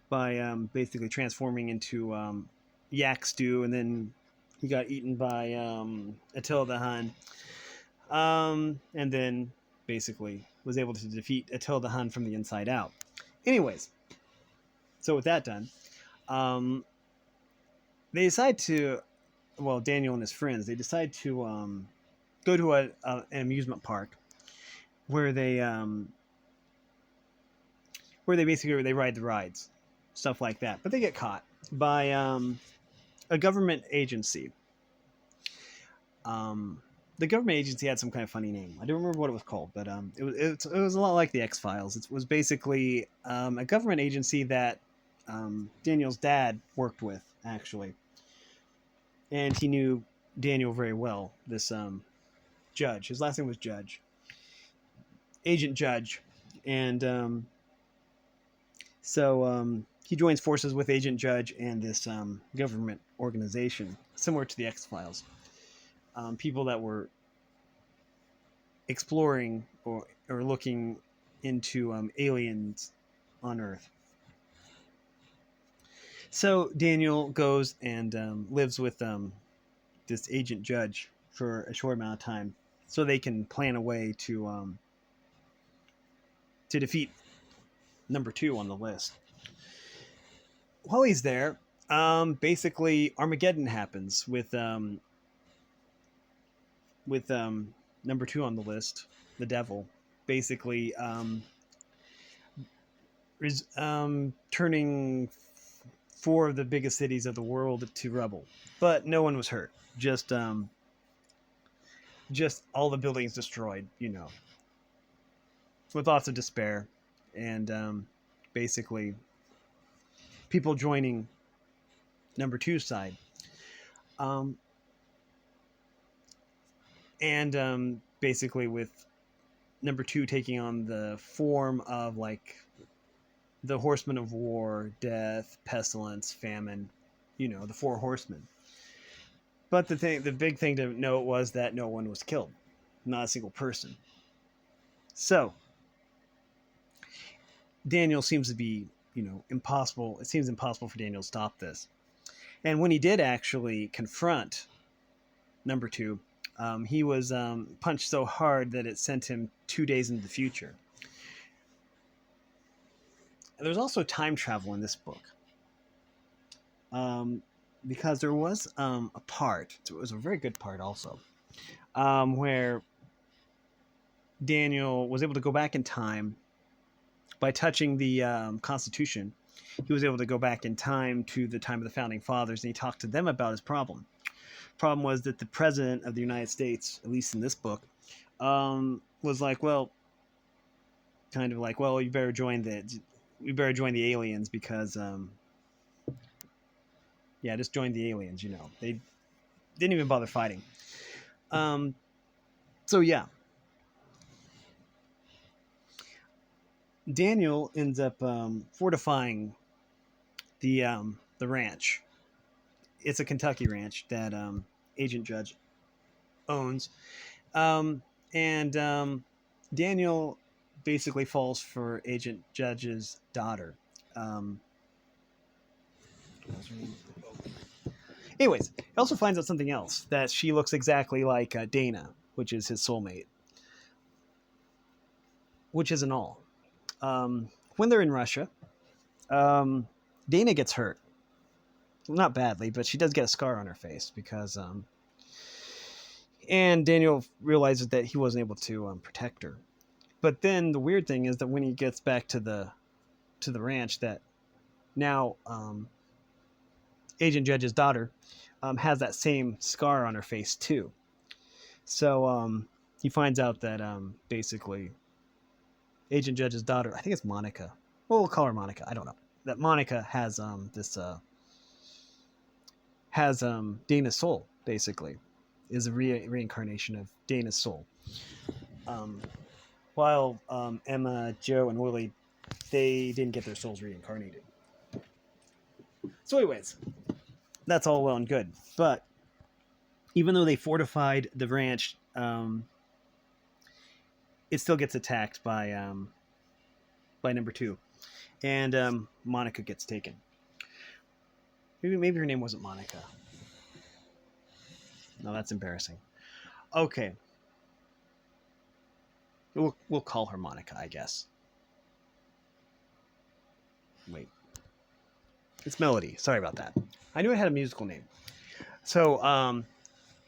Speaker 1: by basically transforming into yak stew, and then he got eaten by Attila the Hun, and then basically was able to defeat Attila the Hun from the inside out. Anyways, so with that done, they decide to, Daniel and his friends, they decide to go to an amusement park where they basically they ride the rides, stuff like that. But they get caught by a government agency. The government agency had some kind of funny name. I don't remember what it was called, but it was a lot like the X-Files. It was basically a government agency that Daniel's dad worked with, actually. And he knew Daniel very well, this Judge. His last name was Judge. Agent Judge. And so he joins forces with Agent Judge and this government organization, similar to the X-Files. People that were exploring or looking into aliens on Earth. So Daniel goes and lives with this Agent Judge for a short amount of time, so they can plan a way to defeat number 2 on the list. While he's there, basically Armageddon happens with number 2 on the list, the devil, basically turning 4 of the biggest cities of the world to rubble. But no one was hurt. Just all the buildings destroyed, with lots of despair, and basically people joining number 2's side. And basically with number 2 taking on the form of like the horsemen of war, death, pestilence, famine, the 4 horsemen. But the big thing to note was that no one was killed, not a single person. So Daniel seems to be, impossible. It seems impossible for Daniel to stop this. And when he did actually confront number 2, he was punched so hard that it sent him 2 days into the future. There's also time travel in this book, because there was a part. It was a very good part also, where Daniel was able to go back in time by touching the Constitution. He was able to go back in time to the time of the Founding Fathers, and he talked to them about his problem. Problem was that the President of the United States, at least in this book, was like, well, you better join the aliens because, just join the aliens. They didn't even bother fighting. So yeah, Daniel ends up fortifying the ranch. It's a Kentucky ranch that Agent Judge owns, and Daniel basically falls for Agent Judge's daughter. Anyways, he also finds out something else, that she looks exactly like Dana, which is his soulmate. Which isn't all. When they're in Russia, Dana gets hurt. Well, not badly, but she does get a scar on her face because... and Daniel realizes that he wasn't able to protect her. But then the weird thing is that when he gets back to the ranch, that now Agent Judge's daughter has that same scar on her face too. So he finds out that basically Agent Judge's daughter, I think it's Monica. Well, we'll call her Monica. I don't know. That Monica has Dana's soul. Basically, is a reincarnation of Dana's soul. Um, while Emma, Joe, and Willie, they didn't get their souls reincarnated. So, anyways, that's all well and good. But even though they fortified the ranch, it still gets attacked by number 2, and Monica gets taken. Maybe her name wasn't Monica. No, that's embarrassing. Okay, we'll call her Monica, I guess. Wait, it's Melody. Sorry about that. I knew it had a musical name. So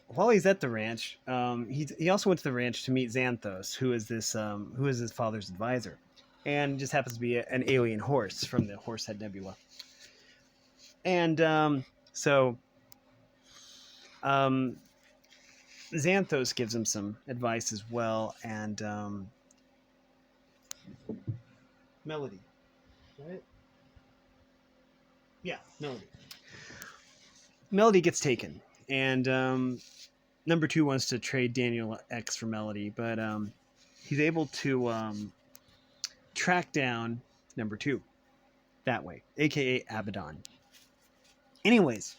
Speaker 1: while he's at the ranch, he also went to the ranch to meet Xanthos, who is his father's advisor, and just happens to be an alien horse from the Horsehead Nebula. And so Xanthos gives him some advice as well, and Melody, right? Yeah, Melody. Melody gets taken, and number 2 wants to trade Daniel X for Melody, but he's able to track down number 2 that way, aka Abaddon. Anyways,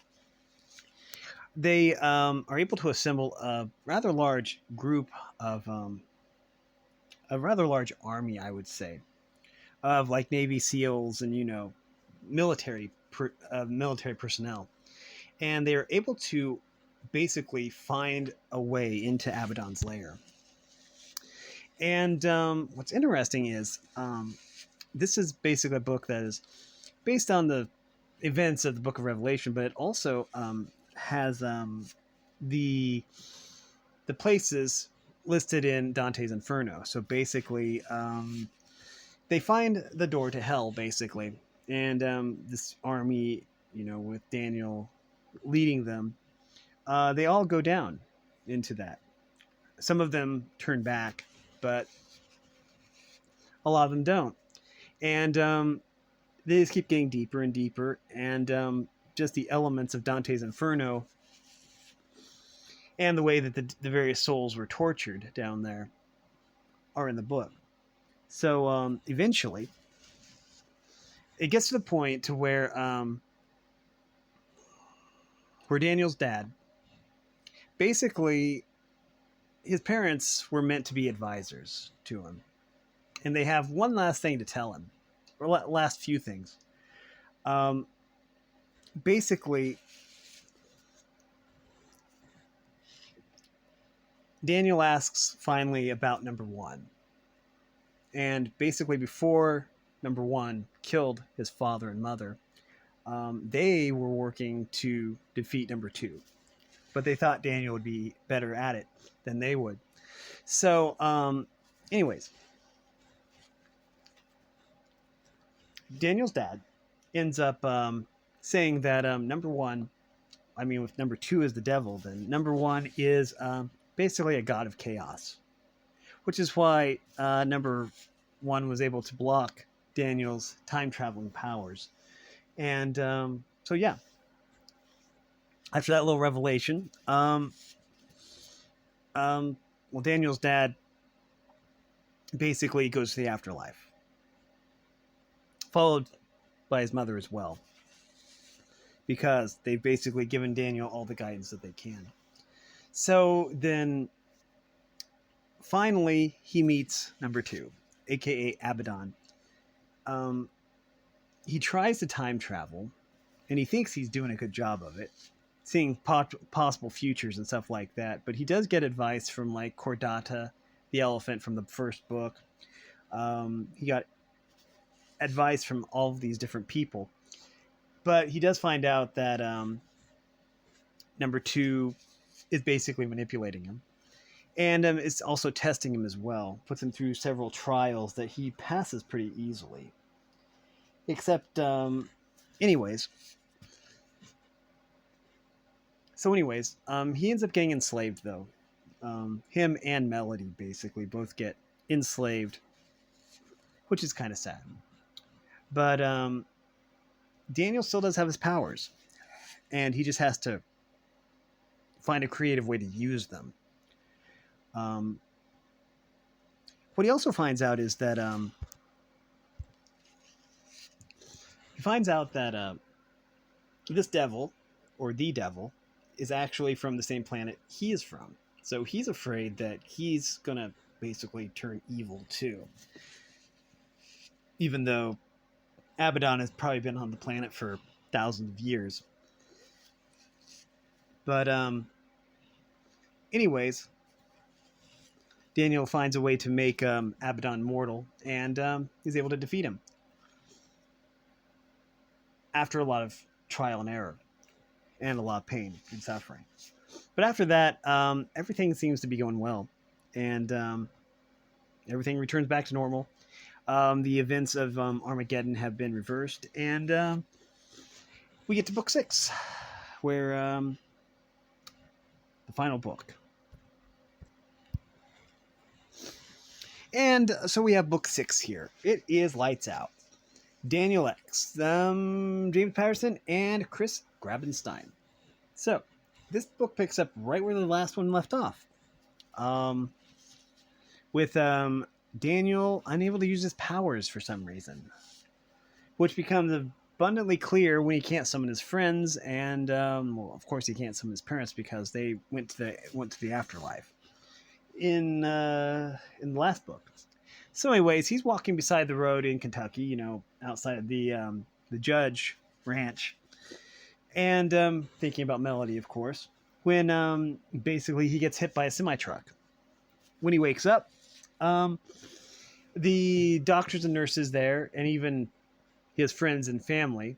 Speaker 1: they are able to assemble a rather large group of a rather large army, I would say, of like Navy SEALs and military personnel, and they are able to basically find a way into Abaddon's lair. And what's interesting is this is basically a book that is based on the events of the Book of Revelation, but it also has the places listed in Dante's Inferno. So basically, they find the door to hell, basically, and this army, with Daniel leading them, they all go down into that. Some of them turn back, but a lot of them don't. And they just keep getting deeper and deeper, and just the elements of Dante's Inferno and the way that the various souls were tortured down there are in the book. So eventually, it gets to the point to where Daniel's dad, basically, his parents were meant to be advisors to him, and they have one last thing to tell him, or last few things. Basically, Daniel asks finally about number 1. And basically, before number 1 killed his father and mother, they were working to defeat number 2. But they thought Daniel would be better at it than they would. So, anyways, Daniel's dad ends up saying that number 1, if number 2 is the devil, then number 1 is basically a god of chaos, which is why number 1 was able to block Daniel's time-traveling powers. And so, yeah, after that little revelation, Daniel's dad basically goes to the afterlife, followed by his mother as well, because they've basically given Daniel all the guidance that they can. So then, finally, he meets number 2, aka Abaddon. He tries to time travel, and he thinks he's doing a good job of it, seeing possible futures and stuff like that. But he does get advice from like Cordata, the elephant from the first book. He got advice from all of these different people, but he does find out that number 2 is basically manipulating him, and it's also testing him as well. Puts him through several trials that he passes pretty easily. Except, anyways, So, anyways, he ends up getting enslaved though. Him and Melody basically both get enslaved, which is kind of sad. But Daniel still does have his powers, and he just has to find a creative way to use them. Um, what he also finds out is that he finds out that this devil, or the devil, is actually from the same planet he is from. So he's afraid that he's gonna basically turn evil too, even though Abaddon has probably been on the planet for thousands of years. But anyways, Daniel finds a way to make Abaddon mortal, and is able to defeat him after a lot of trial and error and a lot of pain and suffering. But after that, everything seems to be going well, and everything returns back to normal. The events of Armageddon have been reversed, and we get to book 6, where the final book. And so we have book 6 here. It is Lights Out. Daniel X, James Patterson, and Chris Grabenstein. So this book picks up right where the last one left off. With Daniel unable to use his powers for some reason, which becomes abundantly clear when he can't summon his friends, and well, of course he can't summon his parents because they went to the afterlife in the last book. So, anyways, he's walking beside the road in Kentucky, you know, outside the Judge Ranch, and thinking about Melody, of course, when basically he gets hit by a semi-truck. When he wakes up, the doctors and nurses there, and even his friends and family,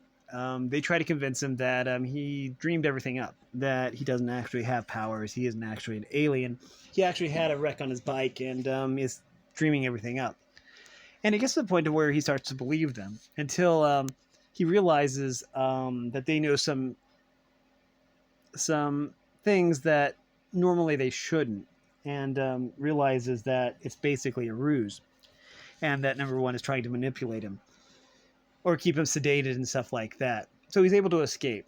Speaker 1: they try to convince him that he dreamed everything up, that he doesn't actually have powers, he isn't actually an alien. He actually had a wreck on his bike and is dreaming everything up. And it gets to the point to where he starts to believe them until he realizes that they know some things that normally they shouldn't, and realizes that it's basically a ruse, and that number one is trying to manipulate him or keep him sedated and stuff like that. So he's able to escape.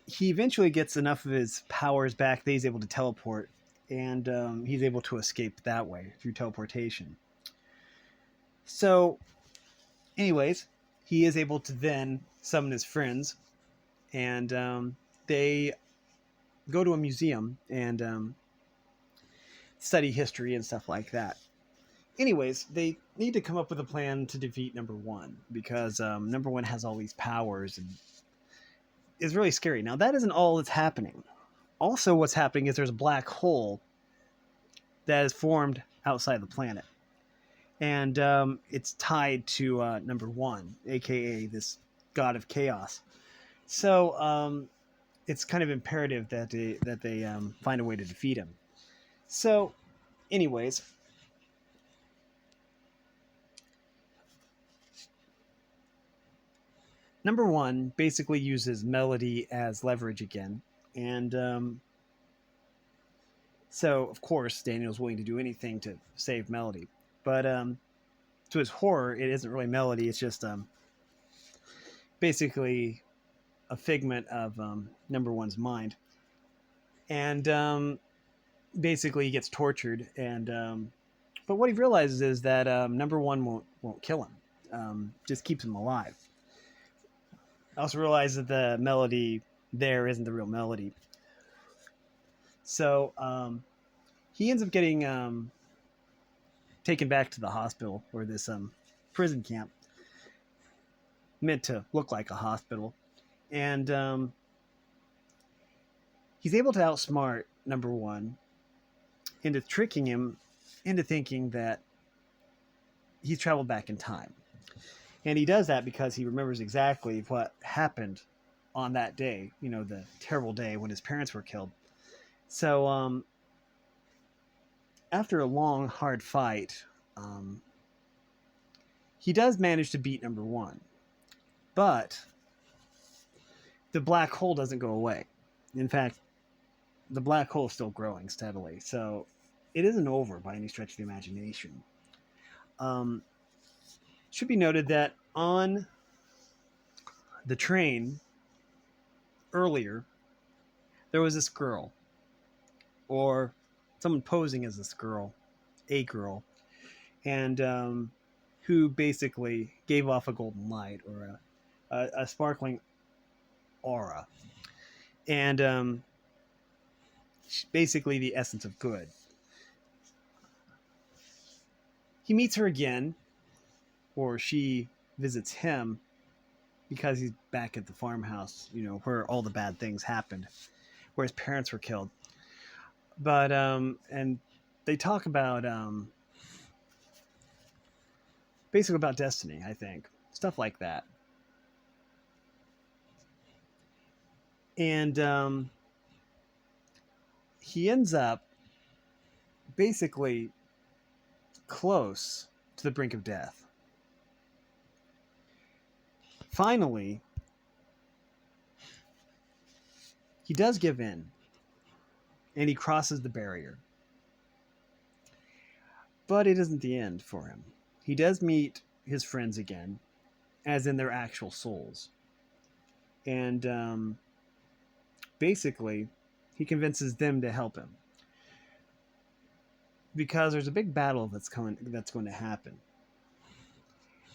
Speaker 1: He eventually gets enough of his powers back that he's able to teleport, and he's able to escape that way through teleportation. So, anyways, he is able to then summon his friends, and they go to a museum and study history and stuff like that. Anyways, they need to come up with a plan to defeat number one, because number one has all these powers and is really scary. Now, that isn't all that's happening. Also, what's happening is there's a black hole that is formed outside the planet, and it's tied to number one, aka this god of chaos. So it's kind of imperative that they find a way to defeat him. So, anyways, number one basically uses Melody as leverage again, and so of course Daniel's willing to do anything to save Melody, but to his horror, it isn't really Melody. It's just basically a figment of number one's mind, and basically he gets tortured, and but what he realizes is that number one won't kill him, just keeps him alive. I also realize that the Melody there isn't the real Melody. So he ends up getting taken back to the hospital, or this prison camp meant to look like a hospital, and he's able to outsmart number one into tricking him into thinking that he's traveled back in time. And he does that because he remembers exactly what happened on that day, you know, the terrible day when his parents were killed. So after a long, hard fight, he does manage to beat number one. But the black hole doesn't go away. In fact, the black hole is still growing steadily. So it isn't over by any stretch of the imagination. Um, should be noted that on the train earlier, there was this girl, or someone posing as this girl, a girl, and who basically gave off a golden light or a sparkling aura, and basically the essence of good. He meets her again, or she visits him because he's back at the farmhouse, where all the bad things happened, where his parents were killed. But and they talk about basically about destiny, I think, stuff like that. And he ends up basically close to the brink of death. Finally, he does give in, and he crosses the barrier. But it isn't the end for him. He does meet his friends again, as in their actual souls. And basically, he convinces them to help him, because there's a big battle that's going to happen.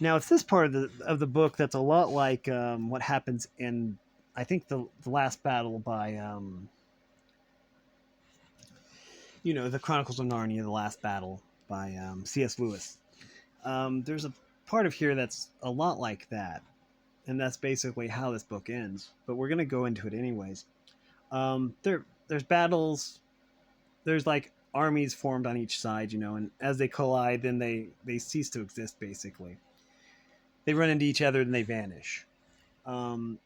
Speaker 1: Now, it's this part of the book that's a lot like what happens in, I think, the last battle by, the Chronicles of Narnia, the last battle by C.S. Lewis. There's a part of here that's a lot like that, and that's basically how this book ends. But we're going to go into it anyways. There's battles. There's like armies formed on each side, and as they collide, then they cease to exist, basically. They run into each other and they vanish. Until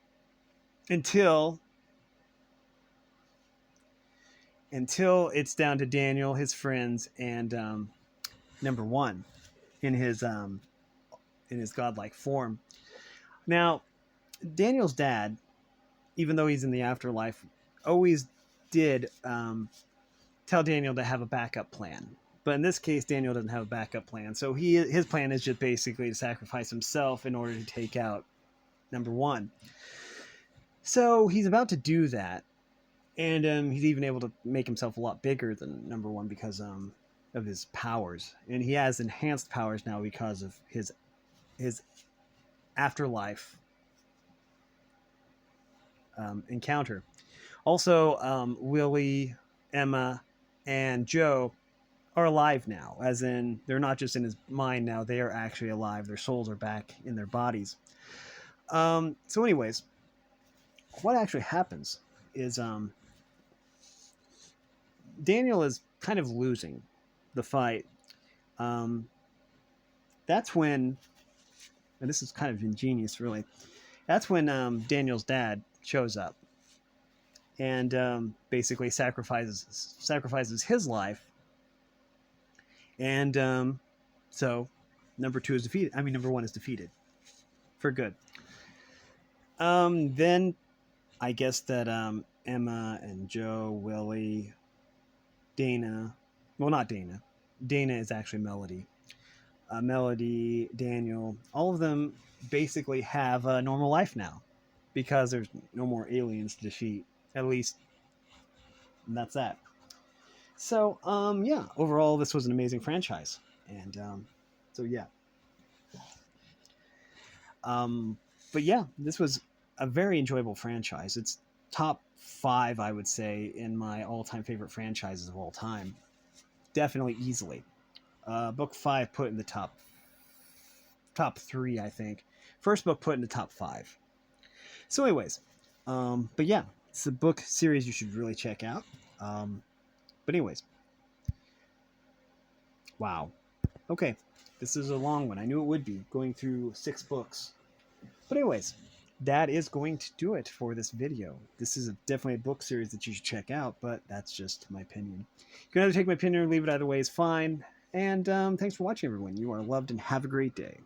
Speaker 1: it's down to Daniel, his friends, and number one in his godlike form. Now, Daniel's dad, even though he's in the afterlife, always did tell Daniel to have a backup plan. But in this case, Daniel doesn't have a backup plan. So his plan is just basically to sacrifice himself in order to take out number one. So he's about to do that. And he's even able to make himself a lot bigger than number one because of his powers. And he has enhanced powers now because of his afterlife encounter. Also, Willie, Emma, and Joe are alive now, as in they're not just in his mind now, they are actually alive. Their souls are back in their bodies. So anyways, what actually happens is Daniel is kind of losing the fight. That's when, and this is kind of ingenious really, that's when Daniel's dad shows up and basically sacrifices his life. And so number one is defeated for good. Then I guess that Emma and Joe, Willie, Dana, well, not Dana. Dana is actually Melody. Melody, Daniel, all of them basically have a normal life now because there's no more aliens to defeat. At least that's that. So, yeah, overall, this was an amazing franchise. And so, yeah. But yeah, this was a very enjoyable franchise. It's top 5, I would say, in my all-time favorite franchises of all time. Definitely, easily. Book 5 put in the top 3, I think. First book put in the top 5. So anyways, but yeah, it's a book series you should really check out. But anyways, wow. Okay, this is a long one. I knew it would be, going through 6 books. But anyways, that is going to do it for this video. This is definitely a book series that you should check out, but that's just my opinion. You can either take my opinion or leave it either way is fine. And thanks for watching, everyone. You are loved and have a great day.